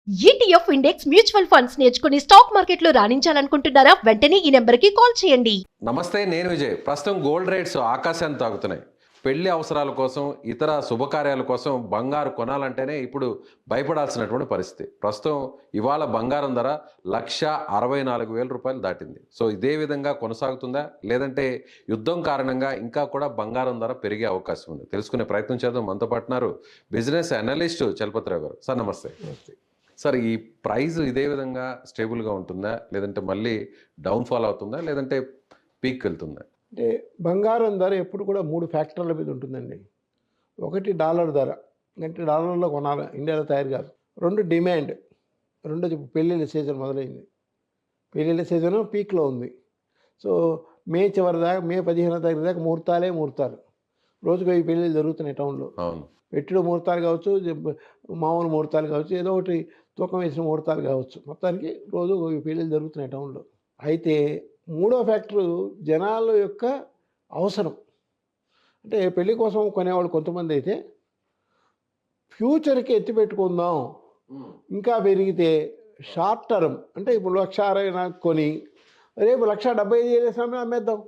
ETF index mutual funds నేర్చుకుని stock మార్కెట్లో రాణించాలనుకుంటున్నారా? వెంటనే ఈ నెంబర్కి కాల్ చేయండి. నమస్తే, నేను విజయ్. ప్రస్తుతం గోల్డ్ రేట్స్ ఆకాశాన్ని తాకుతున్నాయి. పెళ్లి అవసరాల కోసం, ఇతర శుభకార్యాల కోసం బంగారు కొనాలంటేనే ఇప్పుడు భయపడాల్సినటువంటి పరిస్థితి. ప్రస్తుతం ఇవాళ బంగారం ధర 1,64,000 దాటింది. సో ఇదే విధంగా కొనసాగుతుందా, లేదంటే యుద్ధం కారణంగా ఇంకా కూడా బంగారం ధర పెరిగే అవకాశం ఉంది? తెలుసుకునే ప్రయత్నం చేద్దాం. మనతో పాటున్నారు బిజినెస్ అనలిస్ట్ చలపతిరావు గారు. సార్ నమస్తే. సార్, ఈ ప్రైస్ ఇదే విధంగా స్టేబుల్గా ఉంటుందా, లేదంటే మళ్ళీ డౌన్ఫాల్ అవుతుందా, లేదంటే పీక్ వెళ్తుందా? అంటే బంగారం ధర ఎప్పుడు కూడా 3 ఫ్యాక్టర్ల మీద ఉంటుందండి. ఒకటి డాలర్ ధర, అంటే డాలర్లో కొనాలి, ఇండియాలో తయారు కాదు. 2 డిమాండ్, రెండోది పెళ్ళిళ్ళ సీజన్ మొదలైంది. పెళ్ళిళ్ళ సీజన్ పీక్లో ఉంది. సో మే చివరి దాకా, మే 15వ తారీఖు దాకా ముహూర్తాలు. రోజుకు 1000 పెళ్ళిళ్ళు జరుగుతున్నాయి టౌన్లో. అవును. పెట్టిన ముహూర్తాలు కావచ్చు, మామూలు ముహూర్తాలు కావచ్చు, ఏదో ఒకటి తూకం వేసిన ముహూర్తాలు కావచ్చు. మొత్తానికి రోజు 1000 పెళ్ళిళ్ళు జరుగుతున్నాయి టౌన్లో. అయితే మూడో ఫ్యాక్టరు జనాల యొక్క అవసరం. అంటే పెళ్లి కోసం కొనేవాళ్ళు కొంతమంది అయితే ఫ్యూచర్కి ఎత్తి పెట్టుకుందాం, ఇంకా పెరిగితే షార్ట్ టర్మ్, అంటే ఇప్పుడు 1,60,000 కొని రేపు 1,75,000 అమ్మేద్దాం.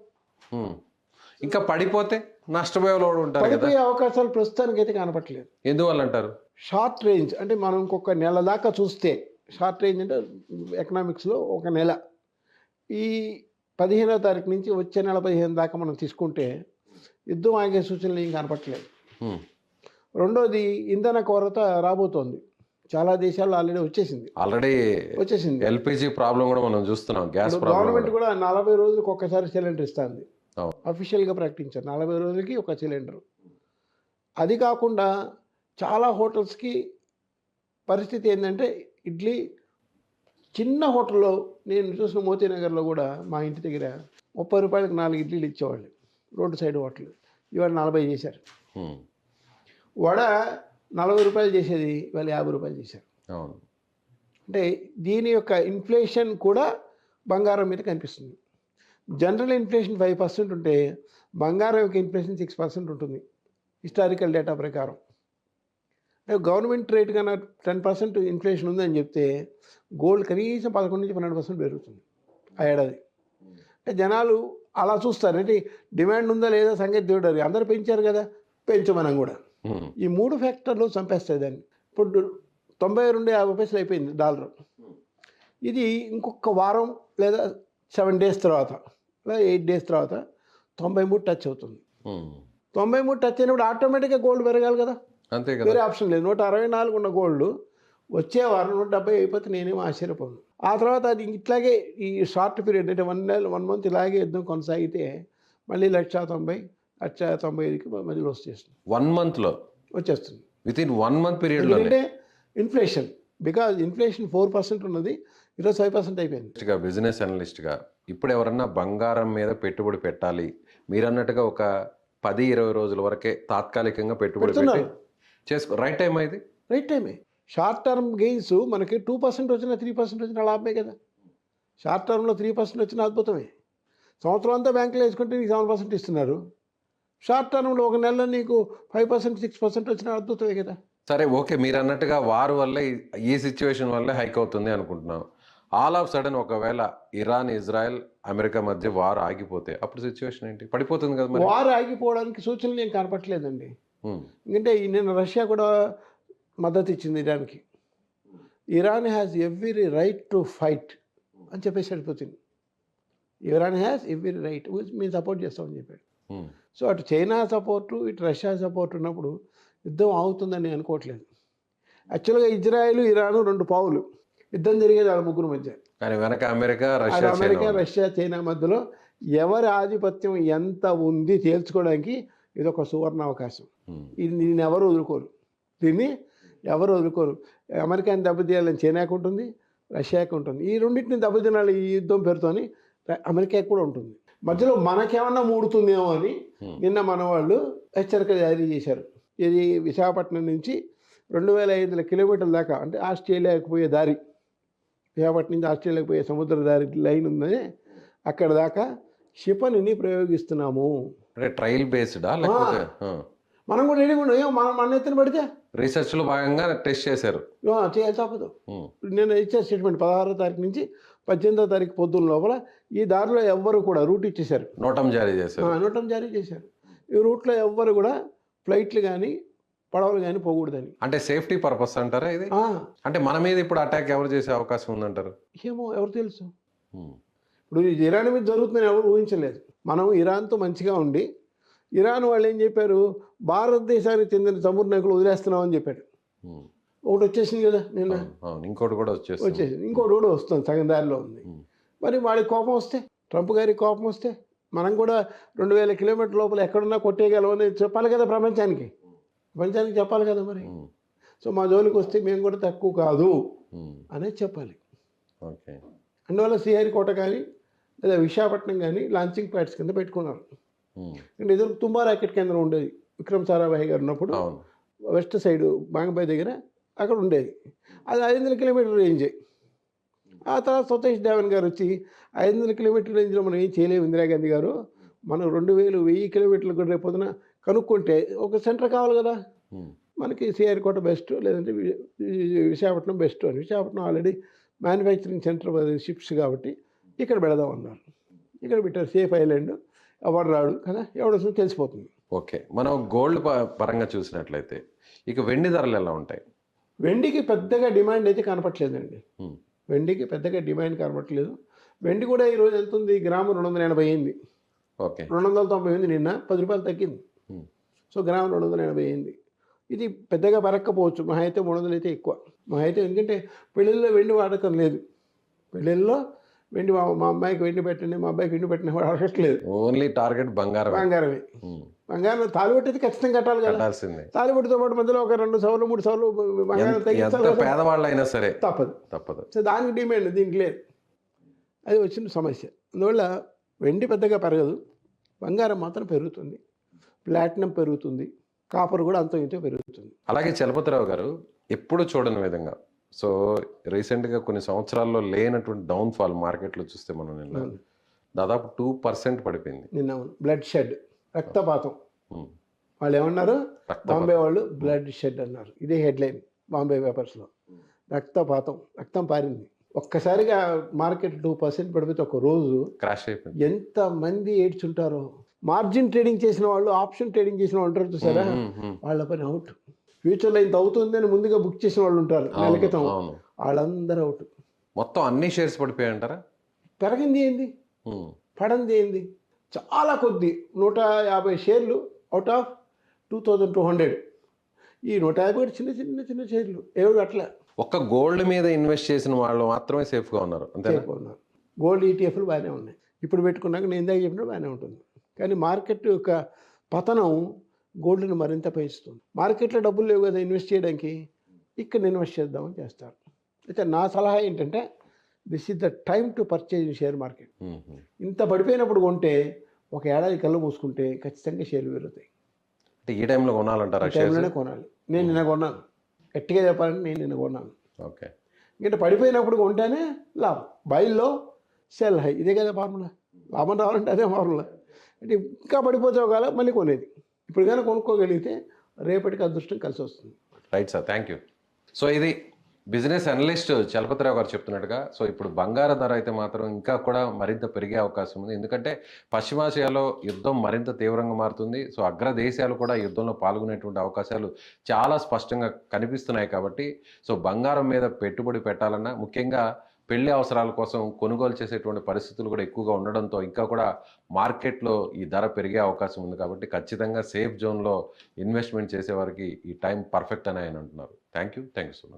ఇంకా పడిపోతే నష్టపోయేవాళ్ళు ఉంటారు కదా. పడిపోయే అవకాశాలు ప్రస్తుతానికి అయితే కనపట్లేదు. ఎందువల్ల అంటారు? షార్ట్ రేంజ్ అంటే మనం ఇంకొక నెల దాకా చూస్తే, షార్ట్ రేంజ్ అంటే ఎకనామిక్స్లో ఒక నెల, ఈ 15వ తారీఖు నుంచి వచ్చే నెల 15 దాకా మనం తీసుకుంటే యుద్ధం ఆగే సూచనలు ఏం కనపట్లేదు. రెండోది, ఇంధన కొరత రాబోతోంది. చాలా దేశాల్లో ఆల్రెడీ వచ్చేసింది. ఎల్పిజి ప్రాబ్లం కూడా మనం చూస్తున్నాం. గ్యాస్ గవర్నమెంట్ కూడా 40 రోజులకు ఒక్కసారి సిలిండర్ ఇస్తుంది. అఫీషియల్గా ప్రకటించారు 40 రోజులకి ఒక సిలిండర్. అది కాకుండా చాలా హోటల్స్కి పరిస్థితి ఏంటంటే, ఇడ్లీ చిన్న హోటల్లో నేను చూసిన మోతీనగర్లో కూడా మా ఇంటి దగ్గర 30 రూపాయలకు 4 ఇడ్లీలు ఇచ్చేవాళ్ళు, రోడ్డు సైడ్ హోటల్. ఇవాళ 40 చేశారు. వడ 40 రూపాయలు చేసేది ఇవాళ 50 రూపాయలు చేశారు. అంటే దీని యొక్క ఇన్ఫ్లేషన్ కూడా బంగారం మీద కనిపిస్తుంది. జనరల్ ఇన్ఫ్లేషన్ 5% ఉంటే బంగారం యొక్క ఇన్ఫ్లేషన్ 6% ఉంటుంది హిస్టారికల్ డేటా ప్రకారం. అంటే గవర్నమెంట్ రేట్ కన్నా 10% ఇన్ఫ్లేషన్ ఉందని చెప్తే గోల్డ్ కనీసం 11-12% పెరుగుతుంది ఆ ఏడాది. అంటే జనాలు అలా చూస్తారు. అంటే డిమాండ్ ఉందా లేదా సంగతి చూడాలి. అందరూ పెంచారు కదా, పెంచమనం కూడా. ఈ 3 ఫ్యాక్టర్లు చంపేస్తాయి దాన్ని. ఇప్పుడు 92.50 పైసలు అయిపోయింది డాలర్. ఇది ఇంకొక వారం లేదా 7 డేస్ తర్వాత లేదా 8 డేస్ తర్వాత 93 టచ్ అవుతుంది. 93 టచ్ అయినప్పుడు ఆటోమేటిక్గా గోల్డ్ పెరగాలి కదా, అంతే కదా, వేరే ఆప్షన్ లేదు. 164 ఉన్న గోల్డ్ వచ్చే వారం 170 అయిపోతే నేనేమో ఆశ్చర్యపోను. ఆ తర్వాత అది ఇట్లాగే ఈ షార్ట్ పీరియడ్ అంటే 1 మంత్ ఇలాగే యుద్ధం కొనసాగితే మళ్ళీ 190, 195కి మధ్యలో వచ్చేస్తుంది. 1 మంత్లో వచ్చేస్తుంది. వితిన్ 1 మంత్ పీరియడ్లో. అంటే ఇన్ఫ్లేషన్, బికాజ్ ఇన్ఫ్లేషన్ 4% ఉన్నది, ఈరోజు 5% అయిపోయింది. బిజినెస్ అనలిస్ట్గా ఇప్పుడు ఎవరన్నా బంగారం మీద పెట్టుబడి పెట్టాలి, మీరు అన్నట్టుగా ఒక 10-20 రోజుల వరకే తాత్కాలికంగా పెట్టుబడి చేసుకో, రైట్ టైం ఇది? రైట్ టైమే. షార్ట్ టర్మ్ గెయిన్స్ మనకి 2% వచ్చినా 3% వచ్చినా లాభమే కదా. షార్ట్ టర్మ్లో 3% వచ్చిన అద్భుతమే. సంవత్సరం అంతా బ్యాంకులో వేసుకుంటే నీకు 7% ఇస్తున్నారు. షార్ట్ టర్మ్లో ఒక నెలలో నీకు 5%, 6% వచ్చిన అద్భుతమే కదా. సరే, ఓకే, మీరు అన్నట్టుగా వార్ వల్ల, ఈ సిచ్యువేషన్ వల్ల హైక్ అవుతుంది అనుకుంటున్నాం. ఆల్ ఆఫ్ సడన్ ఒకవేళ ఇరాన్, ఇజ్రాయెల్, అమెరికా మధ్య వార్ ఆగిపోతే అప్పుడు సిచ్యువేషన్ ఏంటి? పడిపోతుంది కదా మరి. వార్ ఆగిపోవడానికి సూచనలు ఏం కనపట్లేదండి. ఎందుకంటే నిన్న రష్యా కూడా మద్దతు ఇచ్చింది ఇరాన్కి. Iran has every right to fight అని చెప్పేసి వెళ్ళిపోతుంది. ఇరాన్ హ్యాస్ ఎవ్రీ రైట్, మేము సపోర్ట్ చేస్తామని చెప్పాడు. సో అటు చైనా సపోర్టు, ఇటు రష్యా సపోర్ట్ ఉన్నప్పుడు యుద్ధం ఆగుతుందని నేను అనుకోవట్లేదు. యాక్చువల్గా ఇజ్రాయెల్, ఇరాను 2 పావులు యుద్ధం జరిగేది వాళ్ళ ముగ్గురు మధ్య. కానీ వెనక అమెరికా, రష్యా, చైనా మధ్యలో ఎవరి ఆధిపత్యం ఎంత ఉంది తేల్చుకోవడానికి ఇది ఒక సువర్ణ అవకాశం. దీన్ని ఎవరు వదులుకోరు. అమెరికాని దెబ్బతీయాలని చైనాకు ఉంటుంది, రష్యాకి ఉంటుంది. ఈ రెండింటిని దెబ్బతినాలి ఈ యుద్ధం పేరుతోని అమెరికాకి కూడా ఉంటుంది. మధ్యలో మనకేమన్నా మూడుతుందేమో అని నిన్న మన వాళ్ళు హెచ్చరిక జారీ చేశారు. ఇది విశాఖపట్నం నుంచి 2,500 కిలోమీటర్ల దాకా, అంటే ఆస్ట్రేలియాకి పోయే దారి, విశాఖపట్నం నుంచి ఆస్ట్రేలియాకి పోయే సముద్ర దారి లైన్ ఉందని, అక్కడ దాకా క్షిపణిని ప్రయోగిస్తున్నాము. ట్రయల్ బేస్డా లేకపోతే మనం కూడా రెడీగా ఉన్నాం. ఏమో మనం మన ఎత్తున పడితే రీసెర్చ్లో భాగంగా టెస్ట్ చేశారు. చేయాలి తప్పదు. నేను ఇచ్చే స్టేట్మెంట్ 16వ తారీఖు నుంచి 18వ తారీఖు పొద్దున్న లోపల ఈ దారిలో ఎవ్వరు కూడా రూట్ ఇచ్చేశారు, నోటం జారీ చేశారు. నోటం జారీ చేశారు. ఈ రూట్లో ఎవ్వరు కూడా ఫ్లైట్లు కానీ పడవలు కానీ పోకూడదని. అంటే సేఫ్టీ పర్పస్ అంటారా ఇది? అంటే మన మీద ఇప్పుడు అటాక్ ఎవరు చేసే అవకాశం ఉందంటారు? ఏమో ఎవరు తెలుసు. ఇప్పుడు ఇరాన్ మీద జరుగుతుందని ఎవరు ఊహించలేదు. మనం ఇరాన్తో మంచిగా ఉండి ఇరాన్ వాళ్ళు ఏం చెప్పారు, భారతదేశానికి చెందిన చమురు నాయకులు వదిలేస్తున్నామని చెప్పాడు. ఒకటి వచ్చేసింది కదా నిన్న, ఇంకోటి కూడా వచ్చేసింది, ఇంకోటి కూడా వస్తుంది, సగం దారిలో ఉంది. మరి వాడికి కోపం వస్తే, ట్రంప్ గారికి కోపం వస్తే మనం కూడా 2000 కిలోమీటర్ల లోపల ఎక్కడున్నా కొట్టేయగలమని చెప్పాలి కదా ప్రపంచానికి చెప్పాలి కదా మరి. సో మా జోలికి వస్తే మేము కూడా తక్కువ కాదు అనేది చెప్పాలి. ఓకే. అందువల్ల శ్రీహరికోట కానీ లేదా విశాఖపట్నం కానీ లాంచింగ్ ప్యాడ్స్ కింద పెట్టుకున్నారు. అంటే ఎదురు తుంబా రాకెట్ కేంద్రం ఉండేది విక్రమ్ సారాభాయ్ గారు ఉన్నప్పుడు, వెస్ట్ సైడ్ బాంగబాయ్ దగ్గర అక్కడ ఉండేది. అది 500 కిలోమీటర్ రేంజే. ఆ తర్వాత సతీష్ ధావన్ గారు వచ్చి 500 కిలోమీటర్ రేంజ్లో మనం ఏం చేయలేము ఇందిరాగాంధీ గారు, మనం 1000 కిలోమీటర్లు కూడా రేపొద్దున కనుక్కుంటే ఒక సెంటర్ కావాలి కదా, మనకి శ్రీహరికోట బెస్ట్ లేదంటే విశాఖపట్నం బెస్ట్ అని. Visakhapatnam already manufacturing centre ships కాబట్టి ఇక్కడ పెడదాం అన్నారు. ఇక్కడ పెట్టారు, సేఫ్ ఐలాండ్, ఎవరు రాడు కదా, ఎవడొస్తుందో తెలిసిపోతుంది. ఓకే. మనం గోల్డ్ పరంగా చూసినట్లయితే ఇక వెండి ధరలు ఎలా ఉంటాయి? వెండికి పెద్దగా డిమాండ్ అయితే కనపట్లేదండి. వెండికి పెద్దగా డిమాండ్ కనపట్లేదు. వెండి కూడా ఈరోజు ఎంత ఉంది, గ్రాము 280 అయింది. ఓకే. 290 ఉంది, నిన్న 10 రూపాయలు తగ్గింది. సో గ్రాము 280 అయింది. ఇది పెద్దగా పెరగకపోవచ్చు, మహా అయితే 300 అయితే ఎక్కువ, మహా అయితే. ఎందుకంటే పెళ్ళిళ్ళలో వెండి వాడకం లేదు. పెళ్ళిళ్ళలో వెండి మా అమ్మాయికి వెండి పెట్టండి, మా అబ్బాయికి వెండి పెట్టండి అడగట్లేదు. ఓన్లీ టార్గెట్ బంగారమే. బంగారం తాలిబొట్టు అయితే ఖచ్చితంగా కట్టాలి కదా. తాలిబొట్టుతో పాటు మధ్యలో ఒక 2 సవర్లు 3 సవర్లు బంగారం తగ్గించాలి, పేదవాళ్ళు అయినా సరే తప్పదు. సో దానికి డిమాండ్, దీనికి లేదు. అది వచ్చిన సమస్య. అందువల్ల వెండి పెద్దగా పెరగదు, బంగారం మాత్రం పెరుగుతుంది, ప్లాటినం పెరుగుతుంది, కాపర్ కూడా అంత ఇంతో పెరుగుతుంది. అలాగే చలపతిరావు గారు ఎప్పుడు చూడని విధంగా, సో రీసెంట్గా కొన్ని సంవత్సరాల్లో లేనటువంటి డౌన్ఫాల్ మార్కెట్లో చూస్తే మనం నిన్న దాదాపు 2% పడిపోయింది. నిన్న బ్లడ్ షెడ్, రక్తపాతం. వాళ్ళు ఏమన్నారు, బాంబే వాళ్ళు బ్లడ్ షెడ్ అన్నారు. ఇదే హెడ్లైన్ బాంబే పేపర్స్లో. రక్తపాతం, రక్తం పారింది. ఒక్కసారిగా మార్కెట్ 2% పడిపోతే ఒక రోజు క్రాష్ అయిపోయింది. ఎంతమంది ఏడ్చుంటారో. మార్జిన్ ట్రేడింగ్ చేసిన వాళ్ళు, ఆప్షన్ ట్రేడింగ్ చేసిన వాళ్ళు ఉంటారు చూసారా, వాళ్ళ పని అవుట్. ఫ్యూచర్లో ఇంత అవుతుంది అని ముందుగా బుక్ చేసిన వాళ్ళు ఉంటారు నెల క్రితం, వాళ్ళందరూ అవుట్. మొత్తం అన్ని షేర్స్ పడిపోయాయి అంటారా? పెరగింది ఏంది, పడంది ఏంది, చాలా కొద్ది 150 షేర్లు అవుట్ ఆఫ్ 2200. ఈ 150 చిన్న చిన్న చిన్న షేర్లు ఏడు అట్లా. ఒక్క గోల్డ్ మీద ఇన్వెస్ట్ చేసిన వాళ్ళు మాత్రమే సేఫ్గా ఉన్నారు, సేఫ్గా ఉన్నారు. గోల్డ్ ఈటీఎఫ్లు బాగానే ఉన్నాయి, ఇప్పుడు పెట్టుకున్నాక నేను ఇందాక చెప్పినట్టు బాగానే ఉంటుంది. కానీ మార్కెట్ యొక్క పతనం గోల్డ్ని మరింత పెంచుతుంది. మార్కెట్లో డబ్బులు లేవు కదా ఇన్వెస్ట్ చేయడానికి, ఇక్కడ ఇన్వెస్ట్ చేద్దామని చేస్తారు. అయితే నా సలహా ఏంటంటే, this is the time to purchase share market. ఇంత పడిపోయినప్పుడు కొంటే ఒక ఏడాది కళ్ళు మూసుకుంటే ఖచ్చితంగా షేర్లు పెరుగుతాయి. అంటే ఈ టైంలో కొనాలంటారా? ఈ టైంలోనే కొనాలి. నేను నిన్న కొన్నాను, గట్టిగా చెప్పాలంటే నేను నిన్న కొన్నాను. ఓకే. ఎందుకంటే పడిపోయినప్పుడు కొంటేనే లాభం, బైల్లో సెల్ హై, ఇదే కదా ఫార్ములా. లాభం రావాలంటే అదే ఫార్ములా. అంటే ఇంకా పడిపోతే ఒకవేళ మళ్ళీ కొనేది. ఇప్పుడు కానీ కొనుక్కోగలిగితే రేపటికి అదృష్టం కలిసి వస్తుంది. Right sir, thank you. So ఇది బిజినెస్ అనలిస్ట్ చలపతిరావు గారు చెప్తున్నట్టుగా, సో ఇప్పుడు బంగారు ధర అయితే మాత్రం ఇంకా కూడా మరింత పెరిగే అవకాశం ఉంది. ఎందుకంటే పశ్చిమాసియాలో యుద్ధం మరింత తీవ్రంగా మారుతుంది. సో అగ్ర దేశాలు కూడా యుద్ధంలో పాల్గొనేటువంటి అవకాశాలు చాలా స్పష్టంగా కనిపిస్తున్నాయి. కాబట్టి సో బంగారం మీద పెట్టుబడి పెట్టాలన్నా, ముఖ్యంగా పెళ్లి అవసరాల కోసం కొనుగోలు చేసేటువంటి పరిస్థితులు కూడా ఎక్కువగా ఉండడంతో ఇంకా కూడా మార్కెట్లో ఈ ధర పెరిగే అవకాశం ఉంది. కాబట్టి ఖచ్చితంగా సేఫ్ జోన్లో ఇన్వెస్ట్మెంట్ చేసేవారికి ఈ టైం పర్ఫెక్ట్ అని ఆయన అంటున్నారు. Thank you so much.